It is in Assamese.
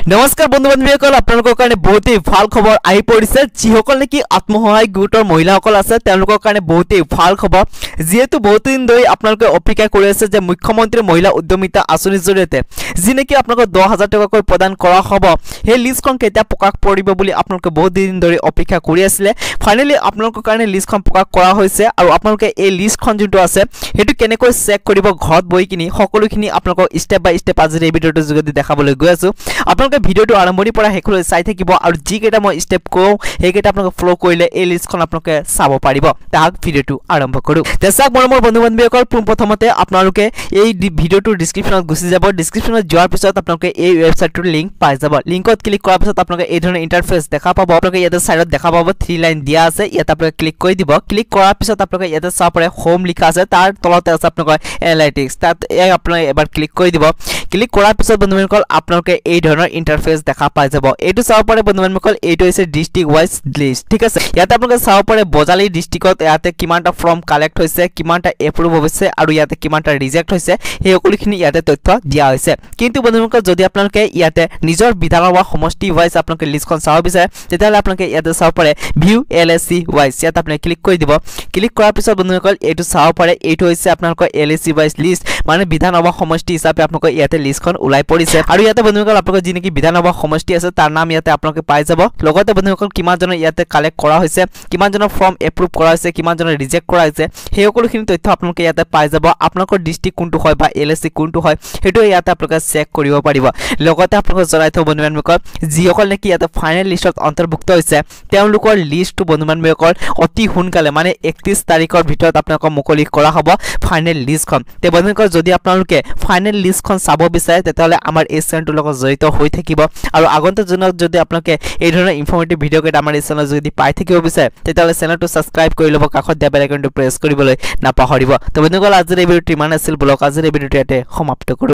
নমস্কাৰ বন্ধু বান্ধৱীসকল আপোনালোকৰ কাৰণে বহুতেই ভাল খবৰ আহি পৰিছে যিসকল নেকি আত্মসহায়ক গোটৰ মহিলাসকল আছে তেওঁলোকৰ কাৰণে বহুতেই ভাল খবৰ যেহেতু বহুত দিন ধৰি আপোনালোকে অপেক্ষা কৰি আছে যে মুখ্যমন্ত্ৰী মহিলা উদ্যমিতা আঁচনিৰ জৰিয়তে যি নেকি আপোনালোকক 10000 টকাকৈ প্ৰদান কৰা হ'ব সেই লিষ্টখন কেতিয়া প্ৰকাশ কৰিব বুলি আপোনালোকে বহুত দিন ধৰি অপেক্ষা কৰি আছিল ফাইনালি আপোনালোকৰ কাৰণে লিষ্টখন প্ৰকাশ কৰা হৈছে আৰু আপোনালোকে এই লিষ্টখন যোনটো আছে হেতু কেনেকৈ চেক কৰিব ঘৰত বহি কিনি সকলোখিনি আপোনালোকক স্টেপ বাই স্টেপ আজি এই ভিডিঅ'টো যোগেদি দেখাবলৈ গৈ আছো আপোনালোকে ভিডিঅ'টো আৰম্ভণিৰ পৰা শেষলৈ চাই থাকিব আৰু যি কেইটা মই স্টেপ কওঁ সেই কেইটা আপোনালোকে ফলো কৰিলে এই লিষ্টখন আপোনালোকে চাব পাৰিব তাক ভিডিঅ'টো আৰম্ভ কৰো তেচাক মৰমৰ বন্ধু বান্ধৱীসকল প্ৰথমতে আপোনালোকে এই ভিডিঅ'টোৰ ডেসক্ৰিপচনত গুচি যাব ডেসক্ৰিপচনত যোৱাৰ পিছত আপোনালোকে এই ৱেবছাইটটোৰ লিংক পাই যাব লিংকত ক্লিক কৰাৰ পিছত আপোনালোকে এই ধৰণৰ ইন্টাৰফেস দেখা পাব আপোনালোকে ইয়াতে সাইডত দেখা পাব 3 লাইন দিয়া আছে ইয়াত আপোনালোকে ক্লিক কৰি দিব ক্লিক কৰাৰ পিছত আপোনালোকে ইয়াতে চাব পাৰে হোম লিখা আছে তাৰ তলতে আছে আপোনালোকৰ এনালাইটিক্স তাত আপোনালোকে এবাৰ ক্লিক কৰি দিব ক্লিক কৰাৰ পিছত বন্ধুসকল আপোনালোকে এই ধৰণৰ ইন্টাৰফেস দেখা পাই যাব এটো চাব পাৰে বন্ধুসকল এটো হৈছে ডিস্ট্ৰিক্ট ওয়াইজ লিষ্ট ঠিক আছে ইয়াতে আপোনালোকে চাব পাৰে বজালি ডিস্ট্ৰিক্টত ইয়াতে কিমানটা ফৰ্ম কালেক্ট হৈছে কিমানটা এপ্ৰুভ হৈছে আৰু ইয়াতে কিমানটা ৰিজেক্ট হৈছে এই সকলোখিনি ইয়াতে তথ্য দিয়া হৈছে কিন্তু বন্ধুসকল যদি আপোনালোকে ইয়াতে নিজৰ বিধানসভা সমষ্টি ওয়াইজ আপোনালোকে লিষ্টখন চাব বিচাৰে তেতিয়াহলে আপোনালোকে ইয়াতে চাব পাৰে ভিউ এলএসসি ওয়াইজ ইয়াতে আপুনি ক্লিক কৰি দিব ক্লিক কৰাৰ পিছত বন্ধুসকল এটো চাব পাৰে এটো হৈছে আপোনালোকৰ এলএসসি ওয়াইজ লিষ্ট মানে বিধানসভা সমষ্টি হিচাপে আপোনালোকৰ ইয়াতে লিষ্টখন উলাই পৰিছে আৰু ইয়াতে বন্ধুসকল আপোনালোকৰ যি নেকি বিধানসভা সমষ্টি আছে তাৰ নাম ইয়াতে আপোনালোকে পাই যাব লগতে বন্ধুসকল কিমান জন ইয়াতে কালেক্ট কৰা হৈছে কিমান জন ফৰ্ম এপ্ৰুভ কৰা হৈছে কিমান জন ৰিজেক্ট কৰা হৈছে সেই সকলোখিনি তথ্য আপোনালোকে ইয়াতে পাই যাব আপোনালোকৰ ডিস্ট্ৰিক্ট কোনটো হয় বা এলএসসি কোনটো হয় হেতু ইয়াতে আপোনালোকে চেক কৰিব পাৰিব লগতে আপোনালোকে জনাই থব বন্ধুসকল যিসকল নেকি ইয়াতে ফাইনেল লিষ্টত অন্তৰ্ভুক্ত হৈছে তেওঁলোকৰ লিষ্টটো বন্ধুসকল অতি সোনকালে মানে 31 তাৰিখৰ ভিতৰত আপোনালোকক মুকলি কৰা হ'ব ফাইনেল লিষ্টখন তে বন্ধুসকল যদি আপোনালোকে ফাইনেল লিষ্টখন চাব বিচাৰে তেতিয়াহলে আমাৰ এই চেনেলটোৰ লগত জড়িত হৈ থাকিব আৰু আগন্তুক দিনত যদি আপোনালোকে এই ধৰণৰ ইনফৰমেটিভ ভিডিঅ' কেইটা আমাৰ এই চেনেলত যদি পাই থাকিব বিচাৰে তেতিয়াহলে চেনেলটো সাবস্ক্ৰাইব কৰি ল'ব কাষত দিয়া বেল আইকনটো প্ৰেছ কৰিবলৈ নাপাহৰিব তো বন্ধুসকল আজিৰ এই ভিডিঅ'টো ইমান আছিল ব্লগ আজিৰ এই ভিডিঅ'টো ইয়াতে সমাপ্ত কৰো